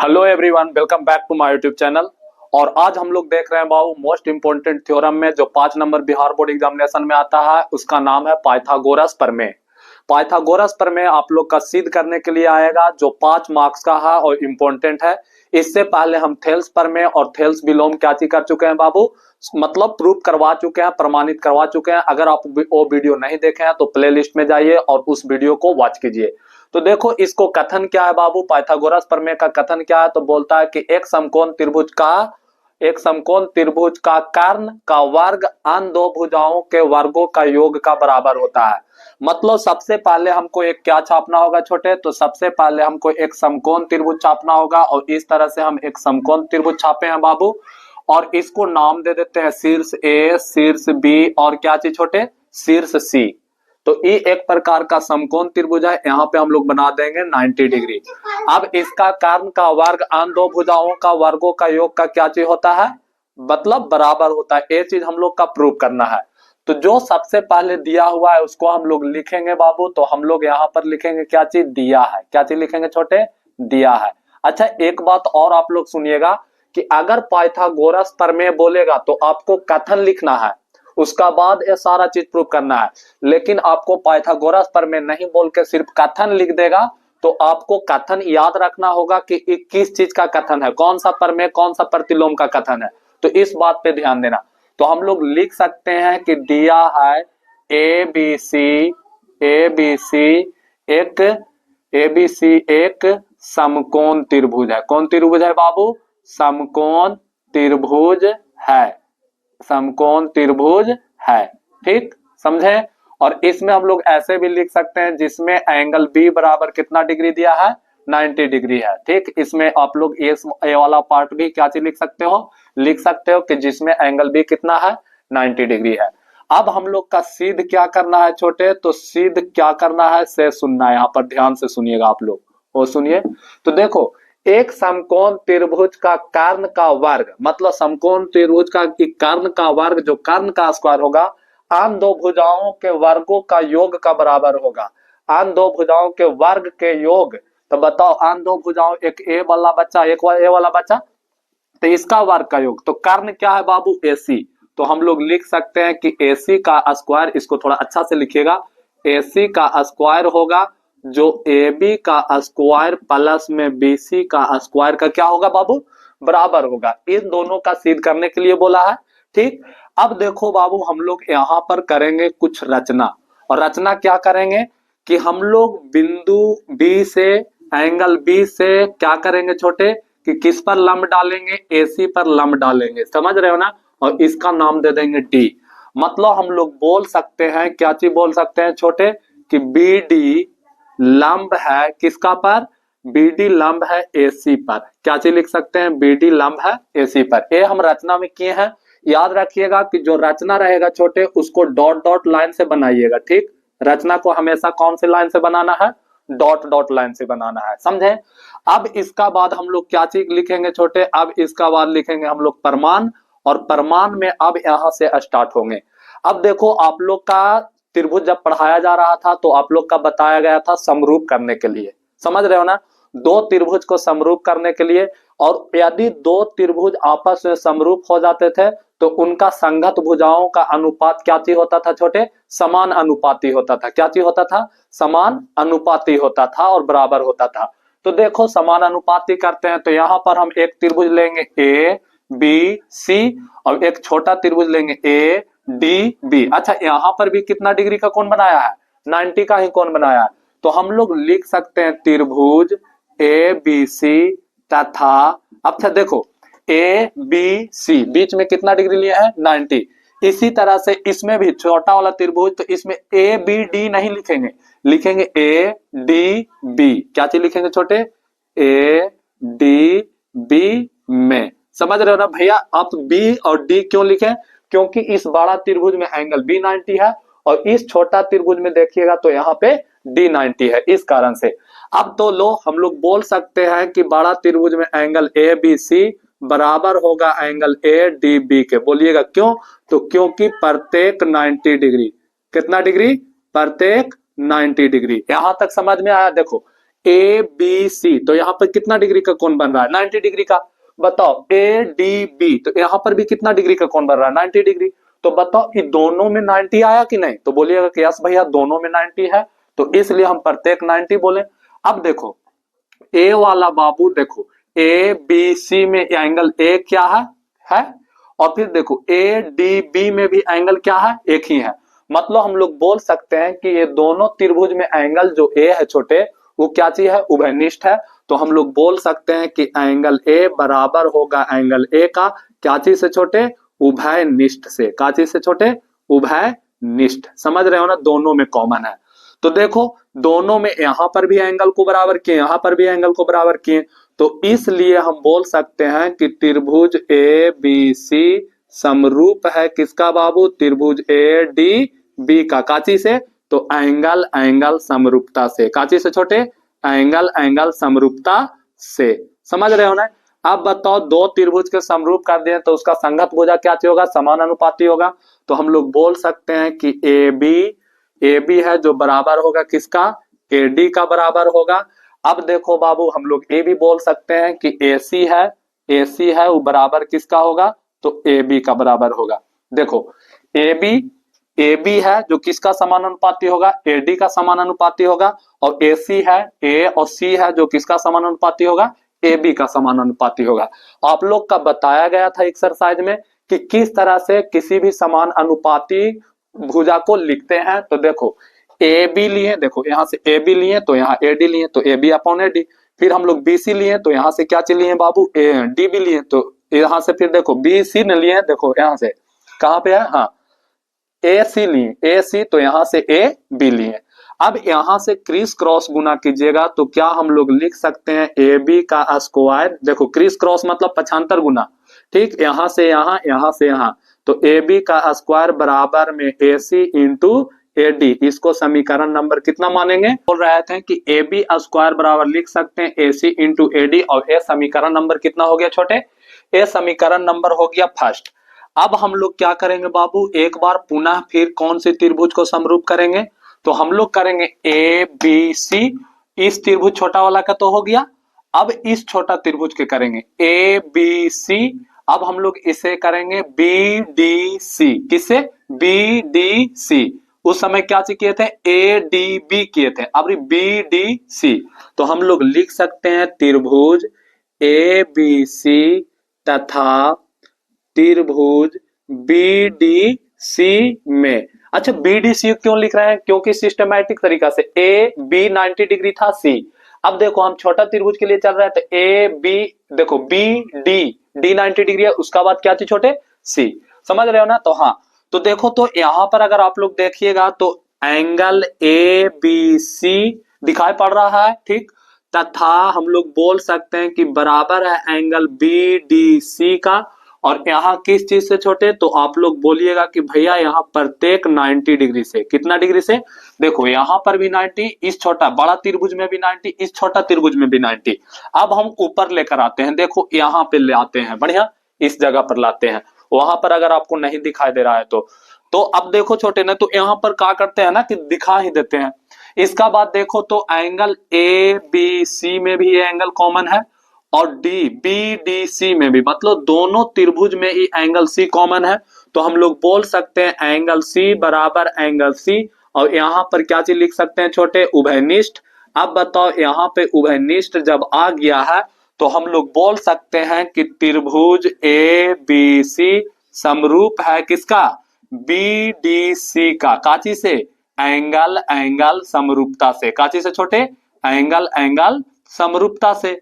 Hello everyone, welcome back to my YouTube channel. और आज हम लोग देख रहे हैं बाबू मोस्ट इंपोर्टेंट थ्योरम में जो 5 नंबर बिहार बोर्ड एग्जामिनेशन में आता है, उसका नाम है पाइथागोरस प्रमेय। पाइथागोरस प्रमेय आप लोग का सिद्ध करने के लिए आएगा, जो 5 मार्क्स का है और इम्पोर्टेंट है। इससे पहले हम थेल्स प्रमेय और थेल्स विलोम क्या चीज कर चुके हैं बाबू, मतलब प्रूफ करवा चुके हैं, प्रमाणित करवा चुके हैं। अगर आप वो वीडियो नहीं देखे हैं तो प्ले लिस्ट में जाइए और उस वीडियो को वॉच कीजिए। तो देखो इसको कथन क्या है बाबू, पाइथागोरस प्रमेय का कथन क्या है, तो बोलता है कि एक समकोण त्रिभुज का कर्ण का वर्ग अन्य दो भुजाओं के वर्गों का योग का बराबर होता है। मतलब सबसे पहले हमको एक क्या छापना होगा छोटे, तो सबसे पहले हमको एक समकोण त्रिभुज छापना होगा। और इस तरह से हम एक समकोण त्रिभुज छापे हैं बाबू, और इसको नाम दे देते हैं शीर्ष ए, शीर्ष बी और क्या चीज छोटे, शीर्ष सी। तो ये एक प्रकार का समकोण त्रिभुज है, यहाँ पे हम लोग बना देंगे 90 डिग्री। अब इसका कर्ण का वर्ग अन्य दो भुजाओं का वर्गों का योग का क्या चीज होता है, मतलब बराबर होता है। ये चीज हम लोग का प्रूव करना है। तो जो सबसे पहले दिया हुआ है उसको हम लोग लिखेंगे बाबू। तो हम लोग यहाँ पर लिखेंगे क्या चीज, दिया है। क्या चीज लिखेंगे छोटे, दिया है। अच्छा एक बात और आप लोग सुनिएगा कि अगर पाइथागोरस प्रमेय बोलेगा तो आपको कथन लिखना है, उसका बाद ये सारा चीज प्रूव करना है। लेकिन आपको पाइथागोरस प्रमेय नहीं बोल के सिर्फ कथन लिख देगा तो आपको कथन याद रखना होगा कि किस चीज का कथन है, कौन सा प्रमेय, कौन सा प्रतिलोम का कथन है। तो इस बात पे ध्यान देना। तो हम लोग लिख सकते हैं कि दिया है ए बी सी एक समकोण त्रिभुज है। कौन त्रिभुज है बाबू, समकोण त्रिभुज है, समकोण त्रिभुज है। ठीक समझे। और इसमें हम लोग ऐसे भी लिख सकते हैं जिसमें एंगल बी बराबर कितना डिग्री दिया है, 90 डिग्री है। ठीक, इसमें आप लोग ये वाला पार्ट भी क्या चीज लिख सकते हो कि जिसमें एंगल बी कितना है, 90 डिग्री है। अब हम लोग का सिद्ध क्या करना है छोटे, तो सिद्ध क्या करना है से सुनना है, यहाँ पर ध्यान से सुनिएगा आप लोग, वो सुनिए। तो देखो एक समकोण त्रिभुज का कर्ण का वर्ग, मतलब समकोण त्रिभुज का कर्ण का वर्ग जो कर्ण का स्क्वायर होगा, आन दो भुजाओं के वर्गों का योग का बराबर होगा। आन दो भुजाओं के वर्ग के योग, तो बताओ आन दो भुजाओं, एक ए वाला बच्चा एक ए वाला बच्चा, तो इसका वर्ग का योग। तो कर्ण क्या है बाबू, एसी। तो हम लोग लिख सकते हैं कि एसी का स्क्वायर, इसको थोड़ा अच्छा से लिखिएगा, एसी का स्क्वायर होगा जो ए बी का स्क्वायर प्लस में बी सी का स्क्वायर का क्या होगा बाबू, बराबर होगा। इन दोनों का सिद्ध करने के लिए बोला है। ठीक, अब देखो बाबू हम लोग यहाँ पर करेंगे कुछ रचना। और रचना क्या करेंगे कि हम लोग बिंदु बी से, एंगल बी से क्या करेंगे छोटे, कि किस पर लंब डालेंगे, एसी पर लंब डालेंगे। समझ रहे हो ना। और इसका नाम दे देंगे डी। मतलब हम लोग बोल सकते हैं, क्या चीज बोल सकते हैं छोटे, कि बी डी लंब है किसका पर, बीडी लंब है एसी पर। क्या चीज लिख सकते हैं, बीडी लंब है एसी पर। ये हम रचना में किए हैं। याद रखिएगा कि जो रचना रहेगा छोटे उसको डॉट डॉट लाइन से बनाइएगा। ठीक, रचना को हमेशा कौन से लाइन से बनाना है, डॉट डॉट लाइन से बनाना है, समझे। अब इसका बाद हम लोग क्या चीज लिखेंगे छोटे, अब इसका बाद लिखेंगे हम लोग प्रमाण। और प्रमाण में अब यहां से स्टार्ट होंगे। अब देखो आप लोग का त्रिभुज जब पढ़ाया जा रहा था तो आप लोग का बताया गया था समरूप करने के लिए, समझ रहे हो ना, दो त्रिभुज को समरूप करने के लिए। और यदि दो त्रिभुज आपस में समरूप हो जाते थे तो उनका संगत भुजाओं का अनुपात क्या चीज होता था छोटे, समान अनुपाती होता था। क्या चीज होता था, समान अनुपाती होता था और बराबर होता था। तो देखो समान अनुपाती करते हैं तो यहाँ पर हम एक त्रिभुज लेंगे ए बी सी और एक छोटा त्रिभुज लेंगे ए डी बी। अच्छा यहाँ पर भी कितना डिग्री का कोण बनाया है, 90 का ही कोण बनाया है। तो हम लोग लिख सकते हैं त्रिभुज ए बी सी तथा, अच्छा देखो ए बी सी बीच में कितना डिग्री लिया है, 90। इसी तरह से इसमें भी छोटा वाला त्रिभुज, तो इसमें ए बी डी नहीं लिखेंगे, लिखेंगे ए डी बी। क्या चीज लिखेंगे छोटे, ए डी बी में। समझ रहे हो ना भैया। आप बी और डी क्यों लिखे, क्योंकि इस बड़ा त्रिभुज में एंगल बी 90 है और इस छोटा त्रिभुज में देखिएगा तो यहाँ पे डी 90 है, इस कारण से। अब तो लो हम लोग बोल सकते हैं कि बड़ा त्रिभुज में एंगल ए बी सी बराबर होगा एंगल ए डी बी के। बोलिएगा क्यों, तो क्योंकि प्रत्येक 90 डिग्री, कितना डिग्री, प्रत्येक 90 डिग्री। यहां तक समझ में आया। देखो ए बी सी, तो यहाँ पर कितना डिग्री का कोण बन रहा है? 90 डिग्री का। बताओ ए डी बी, तो यहाँ पर भी कितना डिग्री का कोण बन रहा है? 90 डिग्री। तो बताओ ये दोनों में 90 आया कि नहीं? तो बोलिएगा कि यस भैया दोनों में 90 है, तो इसलिए हम प्रत्येक 90 बोले। अब देखो ए वाला बाबू, देखो ए बी सी में एंगल ए क्या है, और फिर देखो ए डी बी में भी एंगल क्या है? एक ही है। मतलब हम लोग बोल सकते हैं कि ये दोनों त्रिभुज में एंगल जो ए है छोटे, वो क्या चीज है? उभयनिष्ठ है। तो हम लोग बोल सकते हैं कि एंगल ए बराबर होगा एंगल ए का क्या चीज से छोटे? उभयनिष्ठ से। क्या चीज से छोटे? उभयनिष्ठ। समझ रहे हो ना, दोनों में कॉमन है। तो देखो दोनों में यहां पर भी एंगल को बराबर किए, यहां पर भी एंगल को बराबर किए, तो इसलिए हम बोल सकते हैं कि त्रिभुज ए बी सी समरूप है किसका बाबू? त्रिभुज ए डी बी का। काची से? तो एंगल एंगल समरूपता से। काची से छोटे? एंगल एंगल समरूपता से। समझ रहे हो ना? अब बताओ दो त्रिभुज के समरूप कर दिए तो उसका संगत भुजा क्या होगा? समानुपाती होगा। तो हम लोग बोल सकते हैं कि ए बी है जो बराबर होगा किसका? ए डी का बराबर होगा। अब देखो बाबू हम लोग ए भी बोल सकते हैं कि ए सी है वो बराबर किसका होगा? तो ए बी का बराबर होगा। देखो ए बी है जो किसका समानुपाती होगा? ए डी का समानुपाती होगा। और ए सी है, ए और सी है जो किसका समानुपाती होगा? ए बी का समानुपाती होगा। आप लोग का बताया गया था एक्सरसाइज में कि किस तरह से किसी भी समान अनुपाती भुजा को लिखते हैं। तो देखो ए बी लिए, देखो यहां से ए बी लिए तो यहाँ ए डी लिए, तो A B upon A D. फिर हम लोग बी सी लिए तो यहाँ से क्या लिए बाबू? ए डी बी लिए, तो यहाँ से फिर देखो बी सी ने लिए, देखो यहाँ से कहां पे है? हाँ ए सी लिए, ए सी तो यहाँ से ए बी लिए। अब यहां से क्रिस क्रॉस गुना कीजिएगा तो क्या हम लोग लिख सकते हैं? ए बी का स्क्वायर, देखो क्रिस क्रॉस मतलब पक्षांतर गुना, ठीक, यहां से यहां से यहां, तो ए बी का स्क्वायर बराबर में ए सी इंटू ए डी। इसको समीकरण नंबर कितना मानेंगे? बोल रहे थे कि ए बी स्क्वायर बराबर लिख सकते हैं ए सी इंटू ए डी, और ए समीकरण नंबर कितना हो गया छोटे? ए समीकरण नंबर हो गया फर्स्ट। अब हम लोग क्या करेंगे बाबू? एक बार पुनः फिर कौन सी त्रिभुज को समरूप करेंगे? तो हम लोग करेंगे ए बी सी, इस त्रिभुज छोटा वाला का तो हो गया। अब इस छोटा त्रिभुज के करेंगे ए बी सी। अब हम लोग इसे करेंगे बी डी सी। किससे? B D C. उस समय क्या किए थे? ए डी बी किए थे, अब बी डी सी। तो हम लोग लिख सकते हैं त्रिभुज ए बी सी तथा त्रिभुज बी डी सी में। अच्छा बी डी सी क्यों लिख रहे हैं? क्योंकि सिस्टमैटिक तरीका से ए बी 90 डिग्री था, सी। अब देखो हम छोटा त्रिभुज के लिए चल रहे हैं तो ए बी, देखो बी डी 90 डिग्री है, उसका बाद क्या चीज छोटे? सी। समझ रहे हो ना? तो हाँ, तो देखो तो यहां पर अगर आप लोग देखिएगा तो एंगल ए बी सी दिखाई पड़ रहा है, ठीक, तथा हम लोग बोल सकते हैं कि बराबर है एंगल बी डी सी का। और यहाँ किस चीज से छोटे? तो आप लोग बोलिएगा कि भैया यहाँ प्रत्येक 90 डिग्री से। कितना डिग्री से? देखो यहाँ पर भी 90, इस छोटा बड़ा त्रिभुज में भी 90, इस छोटा त्रिभुज में भी 90। अब हम ऊपर लेकर आते हैं, देखो यहाँ पे ले आते हैं, बढ़िया इस जगह पर लाते हैं। वहां पर अगर आपको नहीं दिखाई दे रहा है तो अब देखो छोटे ना, तो यहाँ पर क्या करते हैं ना कि दिखा ही देते हैं। इसका बाद देखो तो एंगल ए बी सी में भी ये एंगल कॉमन है, और डी बी डी सी में भी, मतलब दोनों त्रिभुज में ही एंगल सी कॉमन है। तो हम लोग बोल सकते हैं एंगल सी बराबर एंगल सी, और यहाँ पर क्या चीज लिख सकते हैं छोटे? उभयनिष्ठ। अब बताओ यहाँ पे उभयनिष्ठ जब आ गया है तो हम लोग बोल सकते हैं कि त्रिभुज ए बी सी समरूप है किसका? बी डी सी का। काची से? एंगल एंगल समरूपता से। काची से छोटे? एंगल एंगल समरूपता से।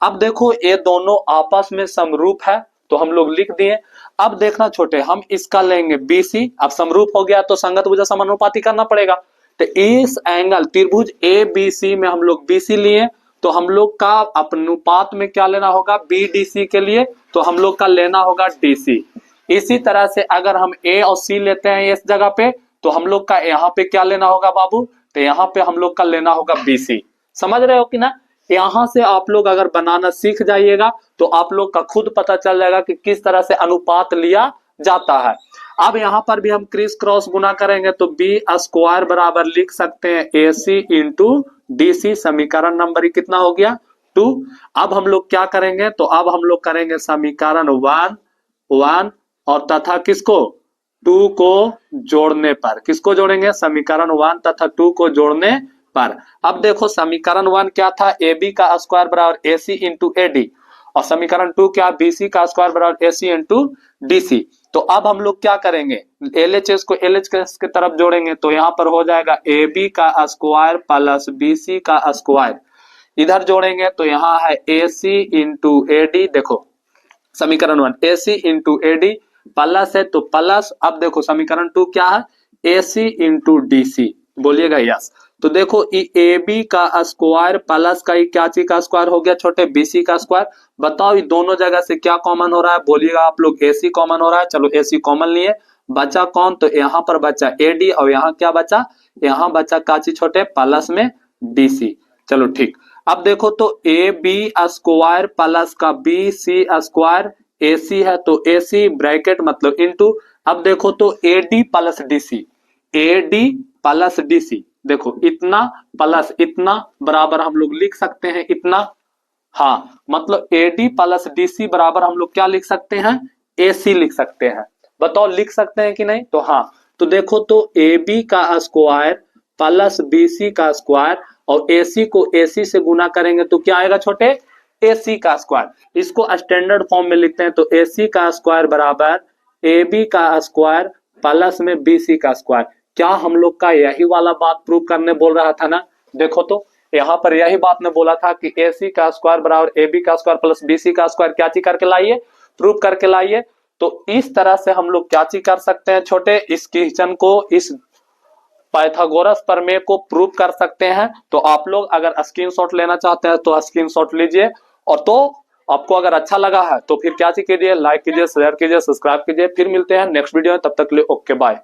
अब देखो ये दोनों आपस में समरूप है तो हम लोग लिख दिए। अब देखना छोटे, हम इसका लेंगे बीसी। अब समरूप हो गया तो संगत भुजा समानुपाती करना पड़ेगा। तो इस एंगल त्रिभुज ए बी सी में हम लोग बीसी लिए, तो हम लोग का अनुपात में क्या लेना होगा? बी डी सी के लिए तो हम लोग का लेना होगा डी सी। इसी तरह से अगर हम ए और सी लेते हैं इस जगह पे तो हम लोग का यहाँ पे क्या लेना होगा बाबू? तो यहाँ पे हम लोग का लेना होगा बीसी। समझ रहे हो कि ना? यहां से आप लोग अगर बनाना सीख जाइएगा तो आप लोग का खुद पता चल जाएगा कि किस तरह से अनुपात लिया जाता है। अब यहाँ पर भी हम क्रिस क्रॉस गुना करेंगे तो बी स्क्वायर बराबर लिख सकते हैं ए सी इंटू डी सी। समीकरण नंबर ही कितना हो गया 2। अब हम लोग क्या करेंगे, तो अब हम लोग करेंगे समीकरण 1 और तथा किसको 2 को जोड़ने पर। किसको जोड़ेंगे, समीकरण 1 तथा 2 को जोड़ने पर। अब देखो समीकरण 1 क्या था, ए बी का स्क्वायर बराबर ए सी इंटू ए डी, और समीकरण 2 क्या, बी सी का स्क्वायर बराबर ए सी इंटू डी सी। तो अब हम लोग क्या करेंगे, LHS को LHS की तरफ जोड़ेंगे तो यहाँ पर हो जाएगा ए बी का स्क्वायर प्लस बी सी का स्क्वायर। इधर जोड़ेंगे तो यहाँ है ए सी इंटू ए डी। देखो समीकरण 1 ए सी इंटू ए डी प्लस है तो प्लस, अब देखो समीकरण 2 क्या है, ए सी इंटू डी सी। बोलिएगा यस। तो देखो ए बी का स्क्वायर प्लस का क्या चीज का स्क्वायर हो गया छोटे, बी सी का स्क्वायर। बताओ ये दोनों जगह से क्या कॉमन हो रहा है, बोलिएगा आप लोग, ए सी कॉमन हो रहा है। चलो ए सी कॉमन लिए, बचा कौन, तो यहाँ पर बचा ए डी और यहाँ क्या बचा, यहाँ बचा का चीज छोटे प्लस में डी सी। चलो ठीक। अब देखो तो ए बी स्क्वायर प्लस का बी सी स्क्वायर, ए सी है तो ए सी ब्रैकेट मतलब इनटू। अब देखो तो A D plus D C, A D plus D C. देखो इतना प्लस इतना बराबर हम लोग लिख सकते हैं इतना। हाँ मतलब A D plus D C बराबर हम लोग क्या लिख सकते हैं, ए सी लिख सकते हैं। बताओ लिख सकते हैं कि नहीं, तो हाँ। तो देखो तो ए बी का स्क्वायर प्लस बी सी का स्क्वायर और ए सी को ए सी से गुना करेंगे तो क्या आएगा छोटे, ए सी का स्क्वायर। इसको स्टैंडर्ड फॉर्म में लिखते हैं तो ए सी का स्क्वायर बराबर ए बी का स्क्वायर प्लस में बी सी का स्क्वायर। क्या हम लोग का यही वाला बात प्रूव करने बोल रहा था ना। देखो तो यहाँ पर यही बात ने बोला था कि ए सी का स्क्वायर बराबर ए बी का स्क्वायर प्लस बी सी का स्क्वायर, क्या चीज करके लाइए, प्रूव करके लाइए। तो इस तरह से हम लोग क्या चीज कर सकते हैं छोटे, इस क्वेश्चन को, इस पाइथागोरस प्रमेय को प्रूव कर सकते हैं। तो आप लोग अगर स्क्रीनशॉट लेना चाहते हैं तो स्क्रीनशॉट लीजिए। और तो आपको अगर अच्छा लगा है तो फिर क्या चीज कीजिए, लाइक कीजिए, शेयर कीजिए, सब्सक्राइब कीजिए। फिर मिलते हैं नेक्स्ट वीडियो में, तब तक के लिए ओके बाय।